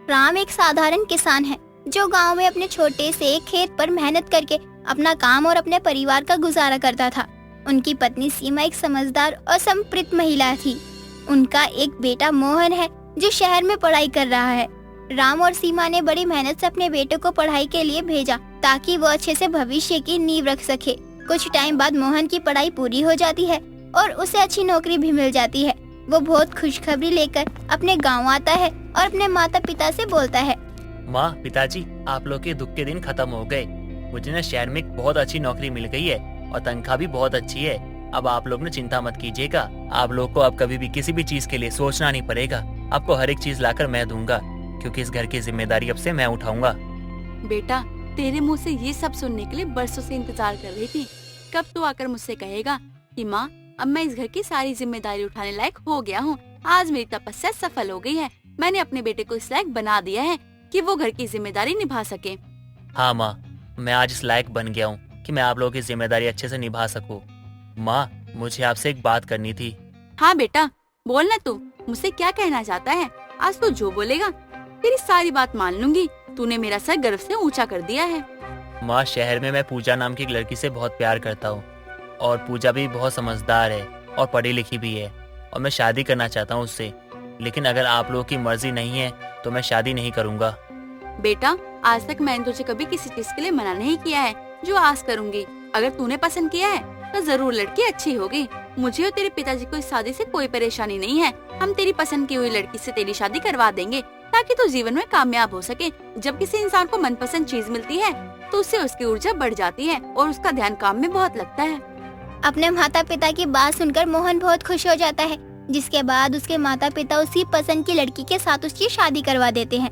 राम एक साधारण किसान है जो गांव में अपने छोटे से खेत पर मेहनत करके अपना काम और अपने परिवार का गुजारा करता था। उनकी पत्नी सीमा एक समझदार और संप्रत महिला थी। उनका एक बेटा मोहन है जो शहर में पढ़ाई कर रहा है। राम और सीमा ने बड़ी मेहनत से अपने बेटे को पढ़ाई के लिए भेजा ताकि वो अच्छे से भविष्य की नींव रख सके। कुछ टाइम बाद मोहन की पढ़ाई पूरी हो जाती है और उसे अच्छी नौकरी भी मिल जाती है। वो बहुत खुशखबरी लेकर अपने गांव आता है और अपने माता पिता से बोलता है, माँ, पिताजी, आप लोग के दुख के दिन खत्म हो गए। मुझे ना शहर में एक बहुत अच्छी नौकरी मिल गई है और तनख्वाह भी बहुत अच्छी है। अब आप लोग ने चिंता मत कीजिएगा। आप लोग को अब कभी भी किसी भी चीज के लिए सोचना नहीं पड़ेगा। आपको हर एक चीज लाकर मैं दूंगा, क्योंकि इस घर की जिम्मेदारी अब से मैं उठाऊंगा। बेटा, तेरे मुंह से ये सब सुनने के लिए बरसों से इंतजार कर रही थी। कब तू आकर मुझसे कहेगा कि माँ, अब मैं इस घर की सारी जिम्मेदारी उठाने लायक हो गया हूँ। आज मेरी तपस्या सफल हो गई है। मैंने अपने बेटे को इस लायक बना दिया है कि वो घर की जिम्मेदारी निभा सके। हाँ माँ, मैं आज इस लायक बन गया हूँ कि मैं आप लोगों की जिम्मेदारी अच्छे से निभा सकूँ। माँ, मुझे आपसे एक बात करनी थी। हाँ बेटा, बोल ना, तू मुझसे क्या कहना चाहता है? आज तू जो बोलेगा तेरी सारी बात मान लूंगी। तूने मेरा सर गर्व से ऊंचा कर दिया है। माँ, शहर में मैं पूजा नाम की एक लड़की से बहुत प्यार करता हूँ और पूजा भी बहुत समझदार है और पढ़ी लिखी भी है और मैं शादी करना चाहता हूँ उससे। लेकिन अगर आप लोगों की मर्जी नहीं है तो मैं शादी नहीं करूँगा। बेटा, आज तक मैंने तुझे कभी किसी चीज के लिए मना नहीं किया है जो आज करूँगी। अगर तूने पसंद किया है तो जरूर लड़की अच्छी होगी। मुझे और तेरे पिताजी को इस शादी से कोई परेशानी नहीं है। हम तेरी पसंद की हुई लड़की से तेरी शादी करवा देंगे ताकि तू जीवन में कामयाब हो सके। जब किसी इंसान को मनपसंद चीज मिलती है तो उससे उसकी ऊर्जा बढ़ जाती है और उसका ध्यान काम में बहुत लगता है। अपने माता पिता की बात सुनकर मोहन बहुत खुश हो जाता है, जिसके बाद उसके माता पिता उसकी पसंद की लड़की के साथ उसकी शादी करवा देते हैं।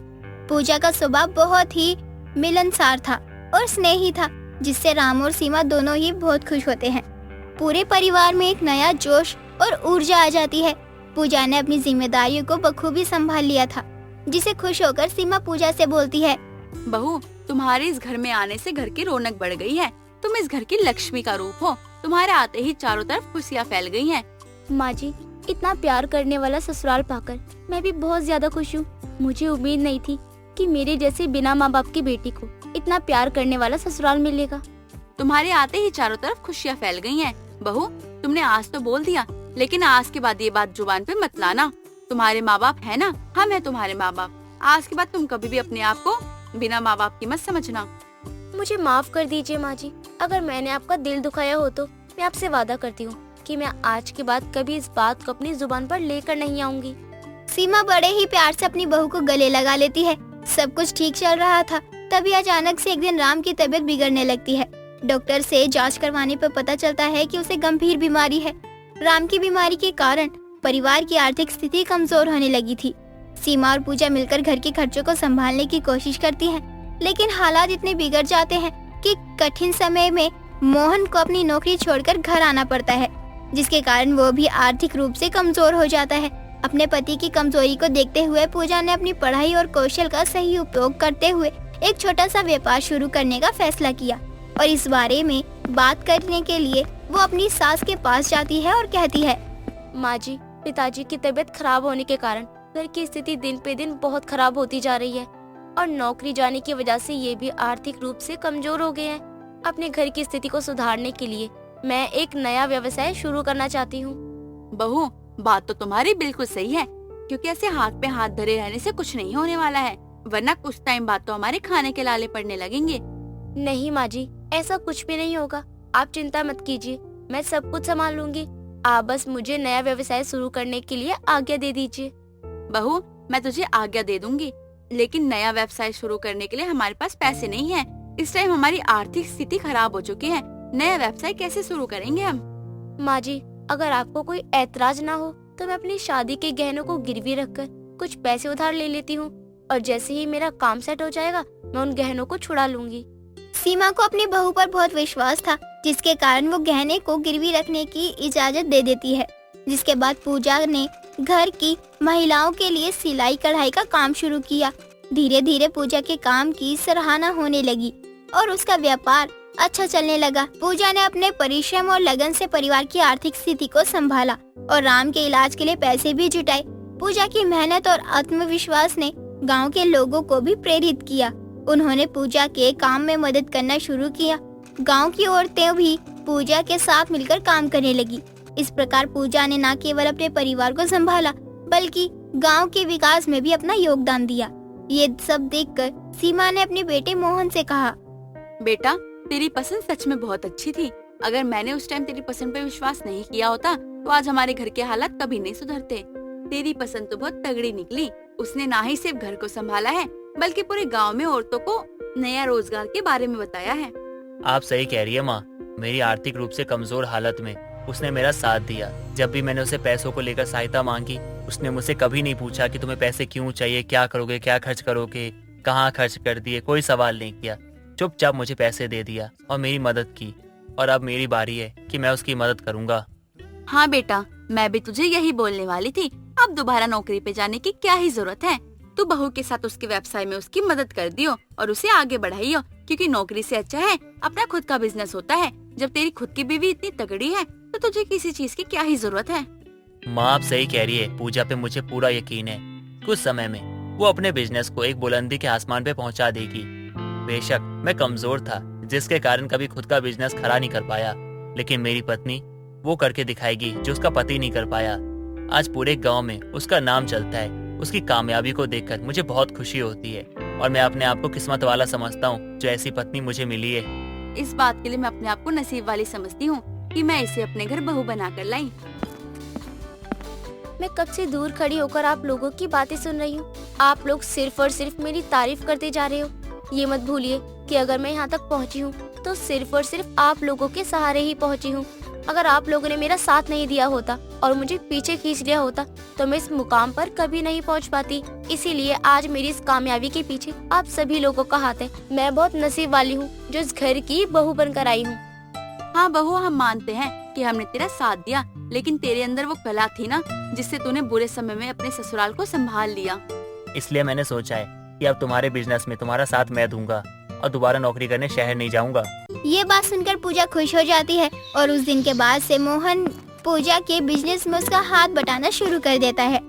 पूजा का स्वभाव बहुत ही मिलनसार था और स्नेही था, जिससे राम और सीमा दोनों ही बहुत खुश होते हैं। पूरे परिवार में एक नया जोश और ऊर्जा आ जाती है। पूजा ने अपनी जिम्मेदारियों को बखूबी संभाल लिया था, जिसे खुश होकर सीमा पूजा से बोलती है, बहू, तुम्हारे इस घर में आने से घर की रौनक बढ़ गई है। तुम इस घर की लक्ष्मी का रूप हो। तुम्हारे आते ही चारों तरफ खुशियाँ फैल गई हैं। माँ जी, इतना प्यार करने वाला ससुराल पाकर मैं भी बहुत ज्यादा खुश हूँ। मुझे उम्मीद नहीं थी कि मेरे जैसे बिना माँ बाप की बेटी को इतना प्यार करने वाला ससुराल मिलेगा। तुम्हारे आते ही चारों तरफ खुशियाँ फैल गई हैं। बहू, तुमने आज तो बोल दिया, लेकिन आज के बाद ये बात जुबान पे मत लाना। तुम्हारे माँ बाप है ना, हम है तुम्हारे माँ बाप। आज के बाद तुम कभी भी अपने आप को बिना माँ बाप की मत समझना। मुझे माफ कर दीजिए माँ जी, अगर मैंने आपका दिल दुखाया हो तो मैं आपसे वादा करती हूँ कि मैं आज के बाद कभी इस बात को अपनी जुबान पर लेकर नहीं आऊंगी। सीमा बड़े ही प्यार से अपनी बहू को गले लगा लेती है। सब कुछ ठीक चल रहा था, तभी अचानक से एक दिन राम की तबीयत बिगड़ने लगती है। डॉक्टर से जांच करवाने पर पता चलता है कि उसे गंभीर बीमारी है। राम की बीमारी के कारण परिवार की आर्थिक स्थिति कमजोर होने लगी थी। सीमा और पूजा मिलकर घर के खर्चों को संभालने की कोशिश करती हैं, लेकिन हालात इतने बिगड़ जाते हैं कि कठिन समय में मोहन को अपनी नौकरी छोड़कर घर आना पड़ता है, जिसके कारण वो भी आर्थिक रूप से कमजोर हो जाता है। अपने पति की कमजोरी को देखते हुए पूजा ने अपनी पढ़ाई और कौशल का सही उपयोग करते हुए एक छोटा सा व्यापार शुरू करने का फैसला किया और इस बारे में बात करने के लिए वो अपनी सास के पास जाती है और कहती है, माँ जी, पिताजी की तबीयत खराब होने के कारण घर की स्थिति दिन पे दिन बहुत खराब होती जा रही है और नौकरी जाने की वजह से ये भी आर्थिक रूप से कमजोर हो गए हैं। अपने घर की स्थिति को सुधारने के लिए मैं एक नया व्यवसाय शुरू करना चाहती हूँ। बहू, बात तो तुम्हारी बिल्कुल सही है, क्योंकि ऐसे हाथ पे हाथ धरे रहने से कुछ नहीं होने वाला है, वरना कुछ टाइम बाद तो हमारे खाने के लाले पड़ने लगेंगे। नहीं माँ जी, ऐसा कुछ भी नहीं होगा। आप चिंता मत कीजिए, मैं सब कुछ संभाल लूंगी। आप बस मुझे नया व्यवसाय शुरू करने के लिए आज्ञा दे दीजिए। बहू, मैं तुझे आज्ञा दे दूंगी, लेकिन नया व्यवसाय शुरू करने के लिए हमारे पास पैसे नहीं है। इस टाइम हमारी आर्थिक स्थिति खराब हो चुकी है। नया व्यवसाय कैसे शुरू करेंगे हम? माँ जी, अगर आपको कोई ऐतराज ना हो तो मैं अपनी शादी के गहनों को गिरवी रखकर कुछ पैसे उधार ले लेती हूँ और जैसे ही मेरा काम सेट हो जाएगा मैं उन गहनों को छुड़ा लूंगी। सीमा को अपनी बहू पर बहुत विश्वास था, जिसके कारण वो गहने को गिरवी रखने की इजाजत दे देती है। जिसके बाद पूजा ने घर की महिलाओं के लिए सिलाई कढ़ाई का काम शुरू किया। धीरे धीरे पूजा के काम की सराहना होने लगी और उसका व्यापार अच्छा चलने लगा। पूजा ने अपने परिश्रम और लगन से परिवार की आर्थिक स्थिति को संभाला और राम के इलाज के लिए पैसे भी जुटाए। पूजा की मेहनत और आत्मविश्वास ने गांव के लोगों को भी प्रेरित किया। उन्होंने पूजा के काम में मदद करना शुरू किया। गांव की औरतें भी पूजा के साथ मिलकर काम करने लगी। इस प्रकार पूजा ने न केवल अपने परिवार को संभाला बल्कि गांव के विकास में भी अपना योगदान दिया। ये सब देखकर सीमा ने अपने बेटे मोहन से कहा, बेटा, तेरी पसंद सच में बहुत अच्छी थी। अगर मैंने उस टाइम तेरी पसंद पे विश्वास नहीं किया होता तो आज हमारे घर के हालात कभी नहीं सुधरते। तेरी पसंद तो बहुत तगड़ी निकली। उसने ना ही सिर्फ घर को संभाला है बल्कि पूरे गांव में औरतों को नया रोजगार के बारे में बताया है। आप सही कह रही है माँ। मेरी आर्थिक रूप से कमजोर हालत में उसने मेरा साथ दिया। जब भी मैंने उसे पैसों को लेकर सहायता मांगी, उसने मुझसे कभी नहीं पूछा कि तुम्हें पैसे क्यों चाहिए, क्या करोगे, क्या खर्च करोगे, कहाँ खर्च कर दिए। कोई सवाल नहीं किया। चुपचाप मुझे पैसे दे दिया और मेरी मदद की। और अब मेरी बारी है कि मैं उसकी मदद करूँगा। हाँ बेटा, मैं भी तुझे यही बोलने वाली थी। अब दोबारा नौकरी पे जाने की क्या ही जरूरत है। तू बहू के साथ उसके व्यवसाय में उसकी मदद कर दियो और उसे आगे बढ़ाइयो, क्योंकि नौकरी से अच्छा है अपना खुद का बिजनेस होता है। जब तेरी खुद की बीवी इतनी तगड़ी है तो तुझे किसी चीज की क्या ही जरूरत है। माँ आप सही कह रही है। पूजा पे मुझे पूरा यकीन है। कुछ समय में वो अपने बिजनेस को एक बुलंदी के आसमान पे पहुंचा देगी। बेशक मैं कमजोर था, जिसके कारण कभी खुद का बिजनेस खड़ा नहीं कर पाया, लेकिन मेरी पत्नी वो करके दिखाएगी जो उसका पति नहीं कर पाया। आज पूरे गांव में उसका नाम चलता है। उसकी कामयाबी को देखकर मुझे बहुत खुशी होती है और मैं अपने आप को किस्मत वाला समझता हूँ जो ऐसी पत्नी मुझे मिली है। इस बात के लिए मैं अपने आप को नसीब वाली समझती हूँ कि मैं इसे अपने घर बहू बना कर लाई। मैं कब से दूर खड़ी होकर आप लोगों की बातें सुन रही हूँ। आप लोग सिर्फ और सिर्फ मेरी तारीफ करते जा रहे हो। ये मत भूलिए कि अगर मैं यहाँ तक पहुँची हूँ तो सिर्फ और सिर्फ आप लोगों के सहारे ही पहुँची हूँ। अगर आप लोगों ने मेरा साथ नहीं दिया होता और मुझे पीछे खींच लिया होता तो मैं इस मुकाम पर कभी नहीं पहुंच पाती। इसीलिए आज मेरी इस कामयाबी के पीछे आप सभी लोगों का हाथ है। मैं बहुत नसीब वाली हूँ जो इस घर की बहू बनकर आई हूँ। हाँ बहू, हम मानते हैं कि हमने तेरा साथ दिया, लेकिन तेरे अंदर वो कला थी ना जिससे तूने बुरे समय में अपने ससुराल को संभाल लिया। इसलिए मैंने सोचा है कि अब तुम्हारे बिजनेस में तुम्हारा साथ मैं दूंगा और दोबारा नौकरी करने शहर नहीं जाऊंगा। ये बात सुनकर पूजा खुश हो जाती है और उस दिन के बाद से मोहन पूजा के बिजनेस में उसका हाथ बटाना शुरू कर देता है।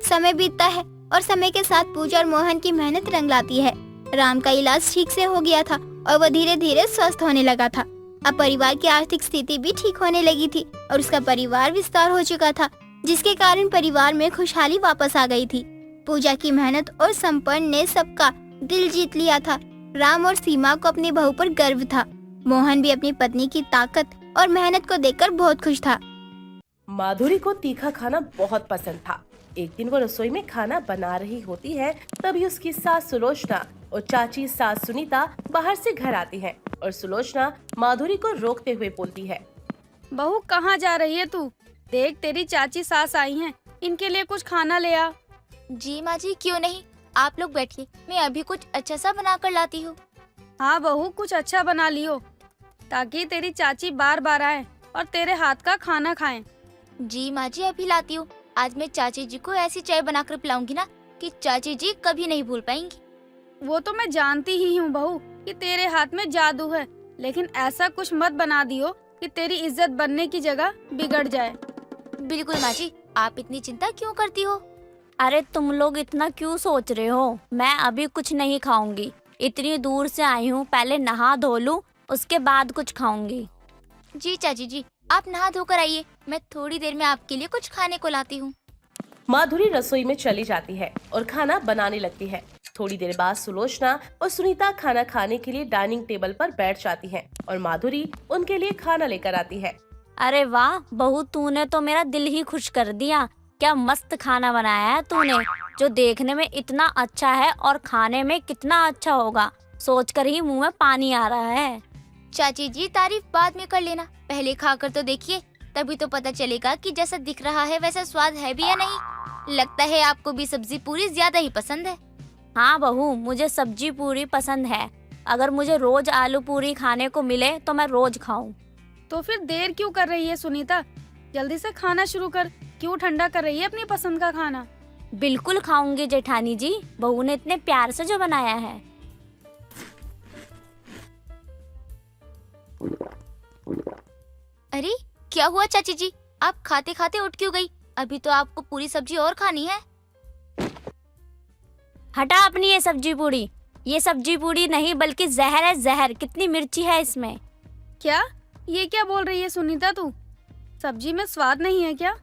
समय बीतता है और समय के साथ पूजा और मोहन की मेहनत रंग लाती है। राम का इलाज ठीक से हो गया था और वह धीरे धीरे स्वस्थ होने लगा था। अब परिवार की आर्थिक स्थिति भी ठीक होने लगी थी और उसका परिवार विस्तार हो चुका था, जिसके कारण परिवार में खुशहाली वापस आ गई थी। पूजा की मेहनत और संपन्न ने सबका दिल जीत लिया था। राम और सीमा को अपनी बहू पर गर्व था। मोहन भी अपनी पत्नी की ताकत और मेहनत को देखकर बहुत खुश था। माधुरी को तीखा खाना बहुत पसंद था। एक दिन वो रसोई में खाना बना रही होती है, तभी उसकी सास सुलोचना और चाची सास सुनीता बाहर से घर आती हैं और सुलोचना माधुरी को रोकते हुए बोलती है, बहू कहाँ जा रही है तू? देख तेरी चाची सास आई हैं, इनके लिए कुछ खाना ले आ। जी माँ जी, क्यों नहीं, आप लोग बैठिए, मैं अभी कुछ अच्छा सा बना कर लाती हूँ। हाँ बहू, कुछ अच्छा बना लियो ताकि तेरी चाची बार बार आए और तेरे हाथ का खाना खाएं। जी माँ जी, अभी लाती हूँ। आज मैं चाची जी को ऐसी चाय बनाकर पिलाऊंगी ना कि चाची जी कभी नहीं भूल पाएंगी। वो तो मैं जानती ही हूँ बहू कि तेरे हाथ में जादू है, लेकिन ऐसा कुछ मत बना दियो कि तेरी इज्जत बनने की जगह बिगड़ जाए। बिल्कुल माँ जी, आप इतनी चिंता क्यों करती हो? अरे तुम लोग इतना क्यों सोच रहे हो? मैं अभी कुछ नहीं खाऊंगी। इतनी दूर से आई हूँ, पहले नहा धो लूं, उसके बाद कुछ खाऊंगी। जी चाची जी, आप नहा धोकर आइए, मैं थोड़ी देर में आपके लिए कुछ खाने को लाती हूँ। माधुरी रसोई में चली जाती है और खाना बनाने लगती है। थोड़ी देर बाद सुलोचना और सुनीता खाना खाने के लिए डाइनिंग टेबल पर बैठ जाती हैं और माधुरी उनके लिए खाना लेकर आती है। अरे वाह बहू, तूने तो मेरा दिल ही खुश कर दिया। क्या मस्त खाना बनाया है तूने, जो देखने में इतना अच्छा है और खाने में कितना अच्छा होगा, सोचकर ही मुंह में पानी आ रहा है। चाची जी, तारीफ बाद में कर लेना, पहले खाकर तो देखिए, तभी तो पता चलेगा कि जैसा दिख रहा है वैसा स्वाद है भी या नहीं। लगता है आपको भी सब्जी पूरी ज्यादा ही पसंद है। हाँ बहू, मुझे सब्जी पूरी पसंद है। अगर मुझे रोज आलू पूरी खाने को मिले तो मैं रोज खाऊं। तो फिर देर क्यों कर रही है सुनीता? जल्दी से खाना शुरू कर। क्यों ठंडा कर रही है अपनी पसंद का खाना? बिल्कुल खाऊंगी जेठानी जी, बहू ने इतने प्यार से जो बनाया है। अरे क्या हुआ चाची जी, आप खाते खाते उठ क्यों गई? अभी तो आपको पूरी सब्जी और खानी है। हटा अपनी ये सब्जी पूड़ी। ये सब्जी पूड़ी नहीं बल्कि जहर है, जहर। कितनी मिर्ची है इसमें। क्या? ये क्या बोल रही है सुनीता तू? सब्जी में स्वाद नहीं है क्या?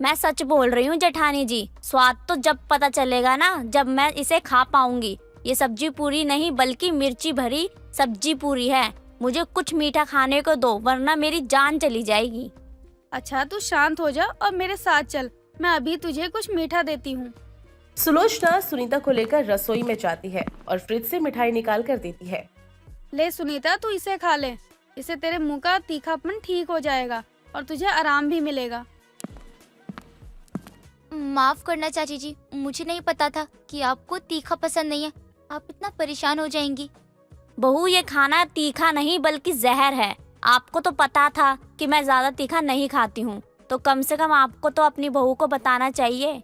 मैं सच बोल रही हूँ जेठानी जी। स्वाद तो जब पता चलेगा ना, जब मैं इसे खा पाऊंगी। ये सब्जी पूरी नहीं बल्कि मिर्ची भरी सब्जी पूरी है। मुझे कुछ मीठा खाने को दो वरना मेरी जान चली जाएगी। अच्छा तू शांत हो जा और मेरे साथ चल, मैं अभी तुझे कुछ मीठा देती हूँ। सुलोचना सुनीता को लेकर रसोई में जाती है और फ्रिज से मिठाई निकाल कर देती है। ले सुनीता, तू इसे खा ले। इससे तेरे मुंह का तीखापन ठीक हो जाएगा और तुझे आराम भी मिलेगा। माफ करना चाची जी, मुझे नहीं पता था कि आपको तीखा पसंद नहीं है। आप इतना परेशान हो जाएंगी। बहू, ये खाना तीखा नहीं बल्कि जहर है। आपको तो पता था कि मैं ज्यादा तीखा नहीं खाती हूँ, तो कम से कम आपको तो अपनी बहू को बताना चाहिए।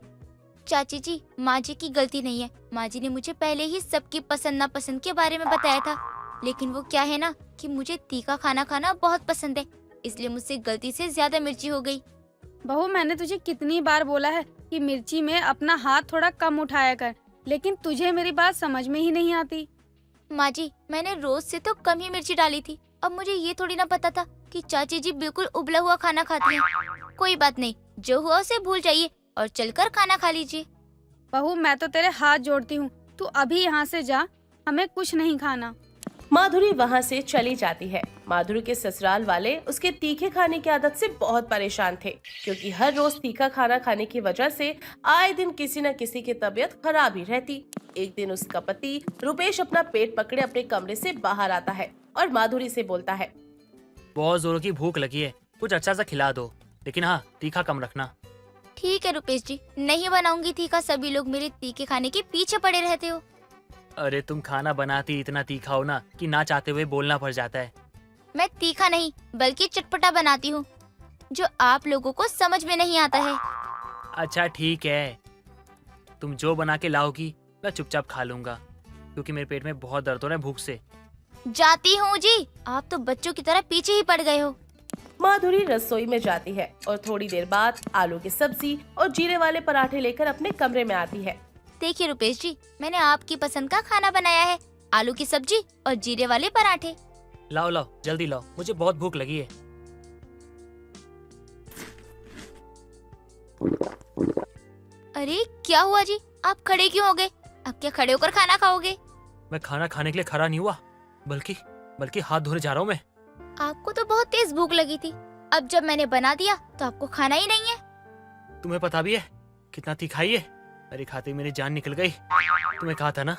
चाची जी, माँ जी की गलती नहीं है। माँ जी ने मुझे पहले ही सबकी पसंद नापसंद के बारे में बताया था, लेकिन वो क्या है ना कि मुझे तीखा खाना खाना बहुत पसंद है, इसलिए मुझसे गलती से ज्यादा मिर्ची हो गई। बहू, मैंने तुझे कितनी बार बोला है कि मिर्ची में अपना हाथ थोड़ा कम उठाया कर, लेकिन तुझे मेरी बात समझ में ही नहीं आती। माँ जी, मैंने रोज से तो कम ही मिर्ची डाली थी। अब मुझे ये थोड़ी ना पता था कि चाची जी बिल्कुल उबला हुआ खाना खाती हैं। कोई बात नहीं, जो हुआ उसे भूल जाइए और चलकर खाना खा लीजिए। बहू, मैं तो तेरे हाथ जोड़ती हूँ, तू अभी यहाँ से जा, हमें कुछ नहीं खाना। माधुरी वहाँ से चली जाती है। माधुरी के ससुराल वाले उसके तीखे खाने की आदत से बहुत परेशान थे, क्योंकि हर रोज तीखा खाना खाने की वजह से आए दिन किसी न किसी की तबीयत खराब ही रहती। एक दिन उसका पति रुपेश अपना पेट पकड़े अपने कमरे से बाहर आता है और माधुरी से बोलता है, बहुत जोरों की भूख लगी है, कुछ अच्छा सा खिला दो, लेकिन हाँ तीखा कम रखना। ठीक है रुपेश जी, नहीं बनाऊंगी तीखा। सभी लोग मेरे तीखे खाने के पीछे पड़े रहते हो। अरे तुम खाना बनाती इतना तीखा हो ना कि ना चाहते हुए बोलना पड़ जाता है। मैं तीखा नहीं बल्कि चटपटा बनाती हूँ, जो आप लोगों को समझ में नहीं आता है। अच्छा ठीक है, तुम जो बना के लाओगी मैं चुपचाप खा लूंगा, क्योंकि मेरे पेट में बहुत दर्द हो रहा है भूख से। जाती हूँ जी, आप तो बच्चों की तरह पीछे ही पड़ गए हो। माधुरी रसोई में जाती है और थोड़ी देर बाद आलू की सब्जी और जीरे वाले पराठे लेकर अपने कमरे में आती है। देखिए रुपेश जी, मैंने आपकी पसंद का खाना बनाया है, आलू की सब्जी और जीरे वाले पराठे। लाओ लाओ जल्दी लाओ, मुझे बहुत भूख लगी है। अरे क्या हुआ जी, आप खड़े क्यों हो गए? अब क्या खड़े होकर खाना खाओगे? मैं खाना खाने के लिए खड़ा नहीं हुआ, बल्कि हाथ धोने जा रहा हूँ मैं। आपको तो बहुत तेज भूख लगी थी, अब जब मैंने बना दिया तो आपको खाना ही नहीं है। तुम्हें पता भी है कितना तीखा ही है? अरे खाते ही मेरी जान निकल गई। तुम्हें कहा था ना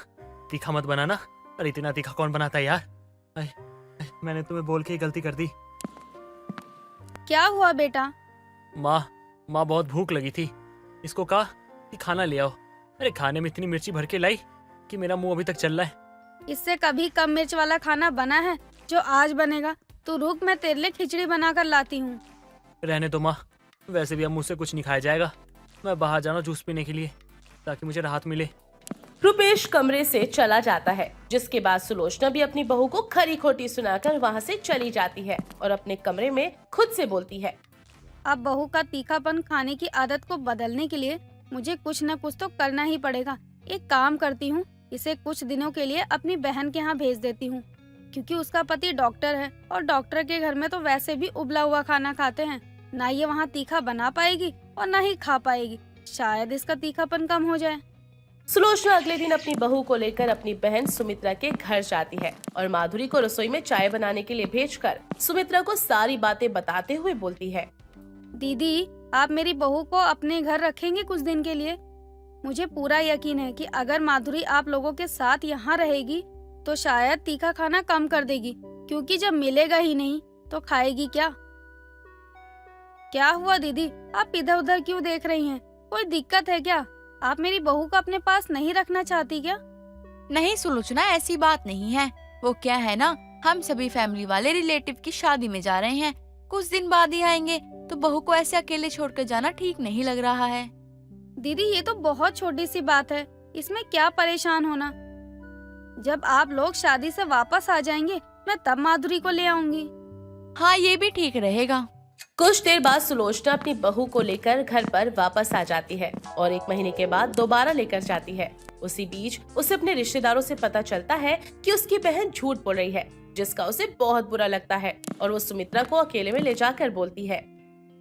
तीखा मत बनाना। अरे इतना तीखा कौन बनाता है यार? मैंने तुम्हें बोल के ही गलती कर दी। क्या हुआ बेटा? माँ बहुत भूख लगी थी, इसको कहा कि खाना ले आओ। अरे खाने में इतनी मिर्ची भर के लाई कि मेरा मुंह अभी तक चल रहा है। इससे कभी कम मिर्च वाला खाना बना है जो आज बनेगा? तू रुक, मैं तेरे लिए खिचड़ी बना कर लाती हूँ। रहने दो माँ, वैसे भी अब मुझसे कुछ नहीं खाया जाएगा। मैं बाहर जाना जूस पीने के लिए, ताकि मुझे राहत मिले। रुपेश कमरे से चला जाता है, जिसके बाद सुलोचना भी अपनी बहू को खरी खोटी सुनाकर वहाँ से चली जाती है और अपने कमरे में खुद से बोलती है, अब बहू का तीखापन खाने की आदत को बदलने के लिए मुझे कुछ न कुछ तो करना ही पड़ेगा। एक काम करती हूँ, इसे कुछ दिनों के लिए अपनी बहन के यहाँ भेज देती हूँ, क्योंकि उसका पति डॉक्टर है और डॉक्टर के घर में तो वैसे भी उबला हुआ खाना खाते हैं। ना ये वहाँ तीखा बना पाएगी और ना ही खा पाएगी, शायद इसका तीखापन कम हो जाए। सुलोचना अगले दिन अपनी बहू को लेकर अपनी बहन सुमित्रा के घर जाती है और माधुरी को रसोई में चाय बनाने के लिए भेजकर सुमित्रा को सारी बातें बताते हुए बोलती है, दीदी आप मेरी बहू को अपने घर रखेंगे कुछ दिन के लिए? मुझे पूरा यकीन है कि अगर माधुरी आप लोगों के साथ यहाँ रहेगी तो शायद तीखा खाना कम कर देगी, क्योंकि जब मिलेगा ही नहीं तो खाएगी क्या? क्या हुआ दीदी, आप इधर उधर क्यों देख रही हैं? कोई दिक्कत है क्या? आप मेरी बहू को अपने पास नहीं रखना चाहती क्या? नहीं सुलोचना, ऐसी बात नहीं है। वो क्या है ना, हम सभी फैमिली वाले रिलेटिव की शादी में जा रहे हैं, कुछ दिन बाद ही आएंगे, तो बहू को ऐसे अकेले छोड़कर जाना ठीक नहीं लग रहा है। दीदी ये तो बहुत छोटी सी बात है, इसमें क्या परेशान होना। जब आप लोग शादी से वापस आ जाएंगे मैं तब माधुरी को ले आऊंगी। हाँ ये भी ठीक रहेगा। कुछ देर बाद सुलोचना अपनी बहू को लेकर घर पर वापस आ जाती है और 1 महीने के बाद दोबारा लेकर जाती है। उसी बीच उसे अपने रिश्तेदारों से पता चलता है कि उसकी बहन झूठ बोल रही है, जिसका उसे बहुत बुरा लगता है और वो सुमित्रा को अकेले में ले जाकर बोलती है।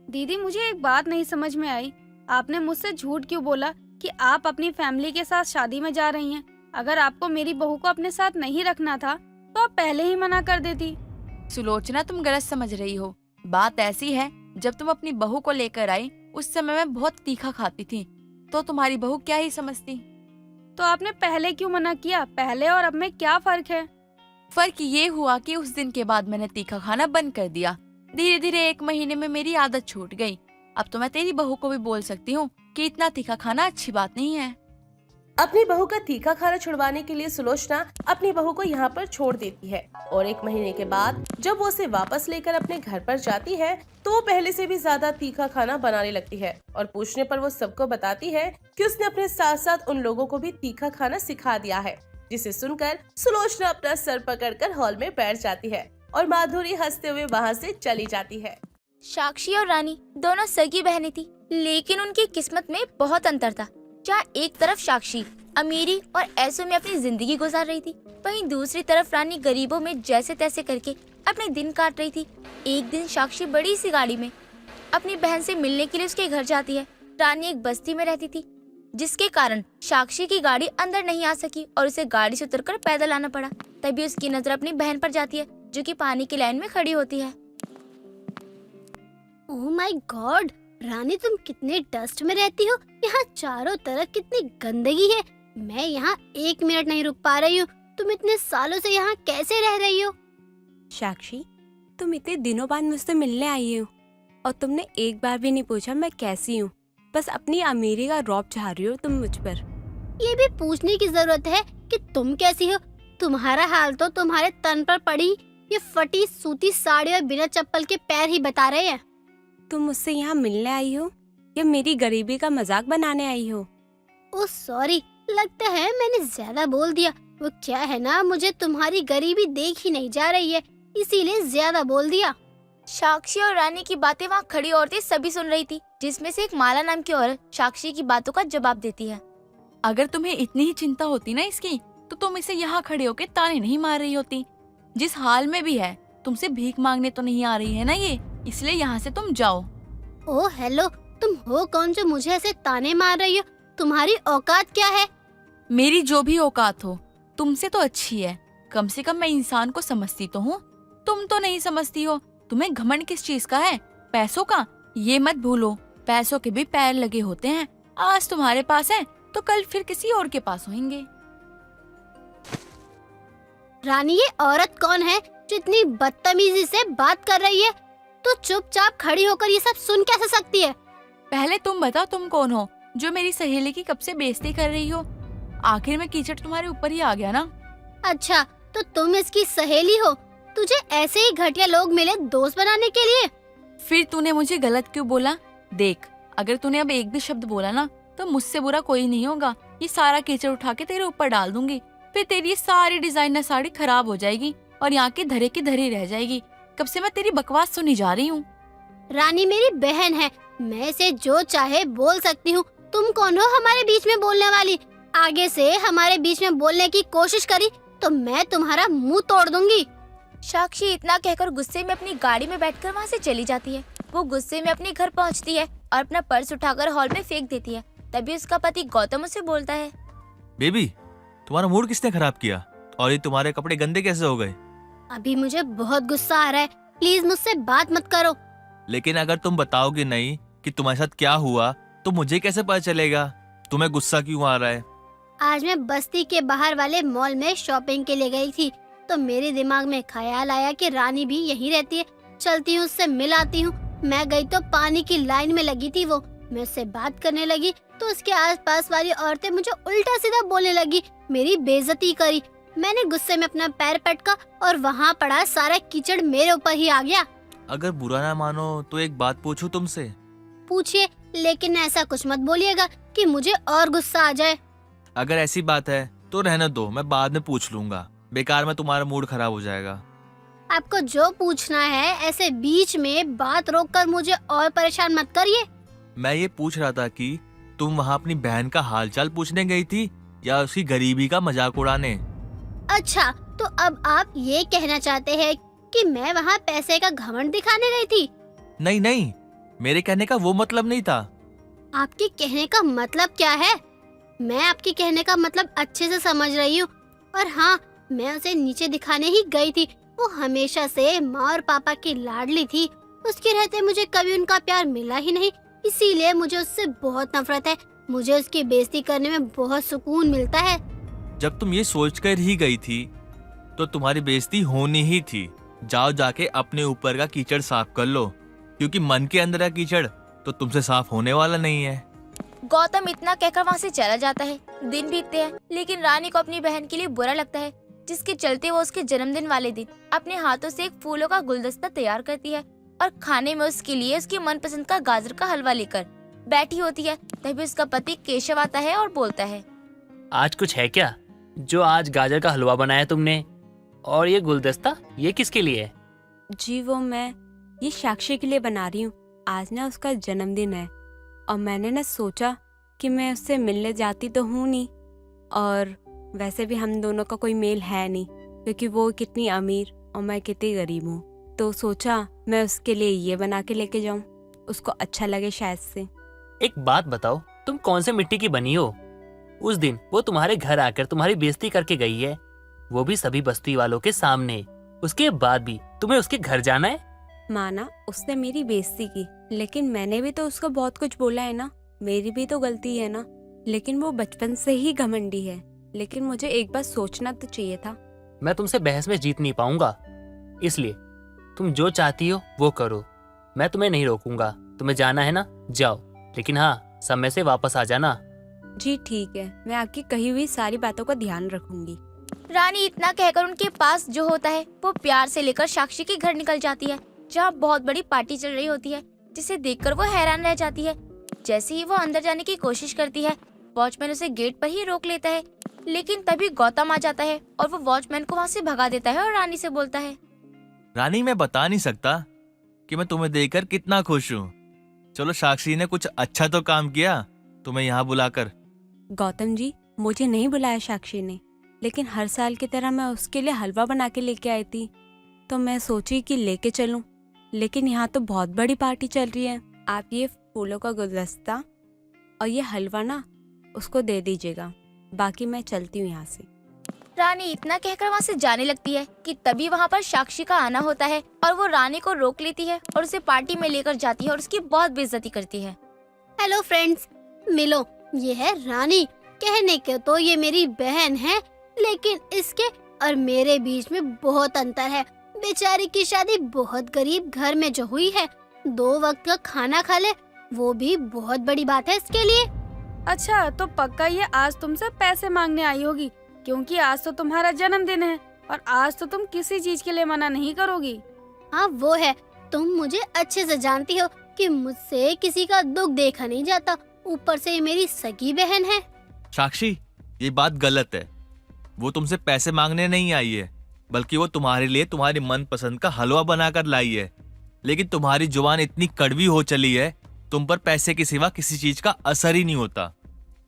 दीदी, मुझे एक बात नहीं समझ में आई। आपने मुझसे झूठ क्यों बोला कि आप अपनी फैमिली के साथ शादी में जा रही हैं? अगर आपको मेरी बहू को अपने साथ नहीं रखना था तो आप पहले ही मना कर देती। सुलोचना, तुम गलत समझ रही हो। बात ऐसी है, जब तुम अपनी बहू को लेकर आई उस समय मैं बहुत तीखा खाती थी, तो तुम्हारी बहू क्या ही समझती। तो आपने पहले क्यों मना किया? पहले और अब में क्या फर्क है? फर्क ये हुआ कि उस दिन के बाद मैंने तीखा खाना बंद कर दिया। धीरे धीरे 1 महीने में मेरी आदत छूट गई। अब तो मैं तेरी बहू को भी बोल सकती हूँ कि इतना तीखा खाना अच्छी बात नहीं है। अपनी बहू का तीखा खाना छुड़वाने के लिए सुलोचना अपनी बहू को यहाँ पर छोड़ देती है और 1 महीने के बाद जब वो उसे वापस लेकर अपने घर पर जाती है तो वो पहले से भी ज्यादा तीखा खाना बनाने लगती है और पूछने पर वो सबको बताती है कि उसने अपने साथ साथ उन लोगों को भी तीखा खाना सिखा दिया है। जिसे सुनकर सुलोचना अपना सर पकड़कर हॉल में बैठ जाती है और माधुरी हंसते हुए वहाँ से चली जाती है। साक्षी और रानी दोनों सगी बहनें थी, लेकिन उनकी किस्मत में बहुत अंतर था। जहाँ एक तरफ साक्षी अमीरी और ऐसों में अपनी जिंदगी गुजार रही थी, वहीं दूसरी तरफ रानी गरीबों में जैसे तैसे करके अपने दिन काट रही थी। एक दिन साक्षी बड़ी सी गाड़ी में अपनी बहन से मिलने के लिए उसके घर जाती है। रानी एक बस्ती में रहती थी, जिसके कारण साक्षी की गाड़ी अंदर नहीं आ सकी और उसे गाड़ी से उतरकर पैदल आना पड़ा। तभी उसकी नजर अपनी बहन पर जाती है, जो कि पानी की लाइन में खड़ी होती है। ओह माय गॉड, रानी तुम कितने डस्ट में रहती हो। यहाँ चारों तरफ कितनी गंदगी है। मैं यहाँ 1 मिनट नहीं रुक पा रही हूँ। तुम इतने सालों से यहाँ कैसे रह रही हो? साक्षी, तुम इतने दिनों बाद मुझसे मिलने आई हो और तुमने एक बार भी नहीं पूछा मैं कैसी हूँ। बस अपनी अमीरी का रौब चाह रही हो तुम मुझ पर। ये भी पूछने की जरूरत है कि तुम कैसी हो? तुम्हारा हाल तो तुम्हारे तन पर पड़ी ये फटी सूती साड़ी और बिना चप्पल के पैर ही बता रहे हैं। तुम मुझसे यहाँ मिलने आई हो या मेरी गरीबी का मजाक बनाने आई हो? ओह सॉरी, लगता है मैंने ज्यादा बोल दिया। वो क्या है ना, मुझे तुम्हारी गरीबी देख ही नहीं जा रही है, इसीलिए ज्यादा बोल दिया। साक्षी और रानी की बातें वहाँ खड़ी औरतें सभी सुन रही थी, जिसमें से एक माला नाम की औरत साक्षी की बातों का जवाब देती है। अगर तुम्हें इतनी ही चिंता होती ना इसकी, तो तुम इसे यहाँ खड़े होके ताने नहीं मार रही होती। जिस हाल में भी है, तुमसे भीख मांगने तो नहीं आ रही है ना ये, इसलिए यहाँ से तुम जाओ। ओह हेलो, तुम हो कौन जो मुझे ऐसे ताने मार रही हो? तुम्हारी औकात क्या है? मेरी जो भी औकात हो, तुमसे तो अच्छी है। कम से कम मैं इंसान को समझती तो हूँ, तुम तो नहीं समझती हो। तुम्हें घमंड किस चीज का है? पैसों का। ये मत भूलो, पैसों के भी पैर लगे होते हैं। आज तुम्हारे पास है तो कल फिर किसी और के पास होंगे। रानी, ये औरत कौन है जो इतनी बदतमीजी से बात कर रही है? तो चुपचाप खड़ी होकर ये सब सुन कैसे सकती है? पहले तुम बताओ, तुम कौन हो जो मेरी सहेली की कब से बेइज्जती कर रही हो? आखिर में कीचड़ तुम्हारे ऊपर ही आ गया ना। अच्छा, तो तुम इसकी सहेली हो? तुझे ऐसे ही घटिया लोग मिले दोस्त बनाने के लिए? फिर तूने मुझे गलत क्यों बोला? देख, अगर तूने अब एक भी शब्द बोला ना, तो मुझसे बुरा कोई नहीं होगा। ये सारा कीचड़ उठा के तेरे ऊपर डाल दूंगी, फिर तेरी ये सारी डिजाइनर साड़ी खराब हो जाएगी और यहाँ की धरे की धरी रह जाएगी। कब से मैं तेरी बकवास सुनी जा रही हूँ। रानी मेरी बहन है, मैं इसे जो चाहे बोल सकती हूँ। तुम कौन हो हमारे बीच में बोलने वाली? आगे से हमारे बीच में बोलने की कोशिश करी तो मैं तुम्हारा मुंह तोड़ दूंगी। साक्षी इतना कहकर गुस्से में अपनी गाड़ी में बैठकर वहाँ से चली जाती है। वो गुस्से में अपने घर पहुँचती है और अपना पर्स उठाकर हॉल में फेंक देती है। तभी उसका पति गौतम उसे बोलता है, बेबी, तुम्हारा मूड किसने खराब किया और ये तुम्हारे कपड़े गंदे कैसे हो गए? अभी मुझे बहुत गुस्सा आ रहा है, प्लीज मुझसे बात मत करो। लेकिन अगर तुम बताओगे नहीं कि तुम्हारे साथ क्या हुआ तो मुझे कैसे पता चलेगा तुम्हें गुस्सा क्यों आ रहा है? आज मैं बस्ती के बाहर वाले मॉल में शॉपिंग के लिए गई थी, तो मेरे दिमाग में ख्याल आया कि रानी भी यहीं रहती है, चलती हूँ उससे मिल आती हूँ। मैं गई तो पानी की लाइन में लगी थी वो। मैं उससे बात करने लगी तो उसके आसपास वाली औरतें मुझे उल्टा सीधा बोलने लगी, मेरी बेइज्जती करी। मैंने गुस्से में अपना पैर पटका और वहाँ पड़ा सारा कीचड़ मेरे ऊपर ही आ गया। अगर बुरा ना मानो तो एक बात पूछूं तुमसे? पूछिए, लेकिन ऐसा कुछ मत बोलिएगा कि मुझे और गुस्सा आ जाए। अगर ऐसी बात है तो रहने दो, मैं बाद में पूछ लूंगा। बेकार में तुम्हारा मूड खराब हो जाएगा। आपको जो पूछना है ऐसे बीच में बात रोककर मुझे और परेशान मत करिए। मैं ये पूछ रहा था कि तुम वहाँ अपनी बहन का हालचाल पूछने गई थी या उसकी गरीबी का मजाक उड़ाने? अच्छा, तो अब आप ये कहना चाहते हैं कि मैं वहाँ पैसे का घमंड दिखाने गई थी? नहीं नहीं, मेरे कहने का वो मतलब नहीं था। आपके कहने का मतलब क्या है? मैं आपके कहने का मतलब अच्छे से समझ रही हूँ। और हाँ, मैं उसे नीचे दिखाने ही गई थी। वो हमेशा से माँ और पापा की लाडली थी। उसके रहते मुझे कभी उनका प्यार मिला ही नहीं, इसीलिए मुझे उससे बहुत नफरत है। मुझे उसकी बेइज्जती करने में बहुत सुकून मिलता है। जब तुम ये सोचकर ही गई थी तो तुम्हारी बेइज्जती होनी ही थी। जाओ जाके अपने ऊपर का कीचड़ साफ कर लो, क्योंकि मन के अंदर का कीचड़ तो तुमसे साफ होने वाला नहीं है। गौतम इतना कहकर वहाँ से चला जाता है। दिन बीतते हैं, लेकिन रानी को अपनी बहन के लिए बुरा लगता है, जिसके चलते वो उसके जन्मदिन वाले दिन अपने हाथों से एक फूलों का गुलदस्ता तैयार करती है और खाने में उसके लिए उसकी मनपसंद का गाजर का हलवा लेकर बैठी होती है। तभी उसका पति केशव आता है और बोलता है, आज कुछ है क्या जो आज गाजर का हलवा बनाया तुमने? और ये गुलदस्ता ये किसके लिए है? जी वो मैं ये साक्षी के लिए बना रही हूँ। आज ना उसका जन्मदिन है और मैंने ना सोचा कि मैं उससे मिलने जाती तो हूँ नहीं, और वैसे भी हम दोनों का कोई मेल है नहीं, क्योंकि वो कितनी अमीर और मैं कितनी गरीब हूँ। तो सोचा मैं उसके लिए ये बना के लेके जाऊँ, उसको अच्छा लगे शायद से। एक बात बताओ, तुम कौन से मिट्टी की बनी हो? उस दिन वो तुम्हारे घर आकर तुम्हारी बेइज्जती करके गई है, वो भी सभी बस्ती वालों के सामने। उसके बाद भी तुम्हें उसके घर जाना है? माना उसने मेरी बेइज्जती की, लेकिन मैंने भी तो उसको बहुत कुछ बोला है ना, मेरी भी तो गलती है ना। लेकिन वो बचपन से ही घमंडी है, लेकिन मुझे एक बार सोचना तो चाहिए था। मैं तुमसे बहस में जीत नहीं पाऊंगा, इसलिए तुम जो चाहती हो वो करो। मैं तुम्हें नहीं रोकूंगा। तुम्हें जाना है ना, जाओ, लेकिन हाँ, समय से वापस आ जाना। जी ठीक है, मैं आपकी कही हुई सारी बातों का ध्यान रखूंगी। रानी इतना कहकर उनके पास जो होता है वो प्यार से लेकर साक्षी के घर निकल जाती है, जहाँ बहुत बड़ी पार्टी चल रही होती है, जिसे देखकर वो हैरान रह जाती है। जैसे ही वो अंदर जाने की कोशिश करती है, वॉचमैन उसे गेट पर ही रोक लेता है, लेकिन तभी गौतम आ जाता है और वो वॉचमैन को वहाँ से भगा देता है और रानी से बोलता है, रानी, मैं बता नहीं सकता कि मैं तुम्हें देखकर कितना खुश हूँ। चलो, साक्षी ने कुछ अच्छा तो काम किया तुम्हें यहाँ बुलाकर। गौतम जी, मुझे नहीं बुलाया साक्षी ने, लेकिन हर साल की तरह मैं उसके लिए हलवा बना के लेके आई थी, तो मैं सोची कि लेके चलूं। लेकिन यहाँ तो बहुत बड़ी पार्टी चल रही है। आप ये फूलों का गुलदस्ता और ये हलवा ना उसको दे दीजिएगा, बाकी मैं चलती हूँ यहाँ से। रानी इतना कहकर वहाँ से जाने लगती है कि तभी वहाँ पर साक्षी का आना होता है और वो रानी को रोक लेती है और उसे पार्टी में लेकर जाती है और उसकी बहुत बेइज्जती करती है। हेलो फ्रेंड्स, मिलो, ये है रानी। कहने के तो ये मेरी बहन है, लेकिन इसके और मेरे बीच में बहुत अंतर है। बेचारी की शादी बहुत गरीब घर में जो हुई है, 2 वक्त का खाना खा ले, वो भी बहुत बड़ी बात है इसके लिए। अच्छा, तो पक्का ये आज तुमसे पैसे मांगने आई होगी, क्योंकि आज तो तुम्हारा जन्मदिन है और आज तो तुम किसी चीज के लिए मना नहीं करोगी। हाँ वो है, तुम मुझे अच्छे से जानती हो कि मुझसे किसी का दुख देखा नहीं जाता, ऊपर से ये मेरी सगी बहन है। साक्षी, ये बात गलत है। वो तुमसे पैसे मांगने नहीं आई है, बल्कि वो तुम्हारे लिए तुम्हारी मनपसंद का हलवा बनाकर लाई है। लेकिन तुम्हारी जुबान इतनी कड़वी हो चली है, तुम पर पैसे के सिवा किसी चीज का असर ही नहीं होता।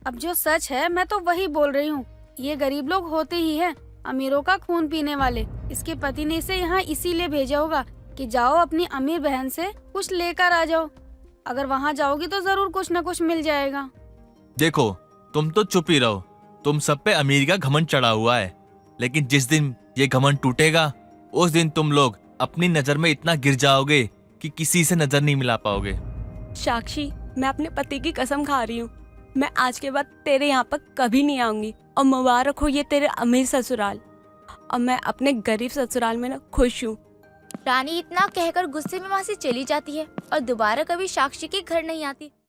अब जो सच है मैं तो वही बोल रही हूँ। ये गरीब लोग होते ही हैं, अमीरों का खून पीने वाले। इसके पति ने इसे यहाँ इसीलिए भेजा होगा कि जाओ अपनी अमीर बहन से कुछ लेकर आ जाओ। अगर वहाँ जाओगी तो जरूर कुछ न कुछ मिल जाएगा। देखो, तुम तो चुप ही रहो। तुम सब पे अमीर का घमंड चढ़ा हुआ है, लेकिन जिस दिन ये घमंड टूटेगा, उस दिन तुम लोग अपनी नजर में इतना गिर जाओगे कि किसी से नजर नहीं मिला पाओगे। साक्षी, मैं अपने पति की कसम खा रही हूँ, मैं आज के बाद तेरे यहाँ पर कभी नहीं आऊंगी। और मुबारक हो ये तेरे अमीर ससुराल, और मैं अपने गरीब ससुराल में ना खुश हूँ। रानी इतना कहकर गुस्से में वहाँ से चली जाती है और दोबारा कभी साक्षी के घर नहीं आती।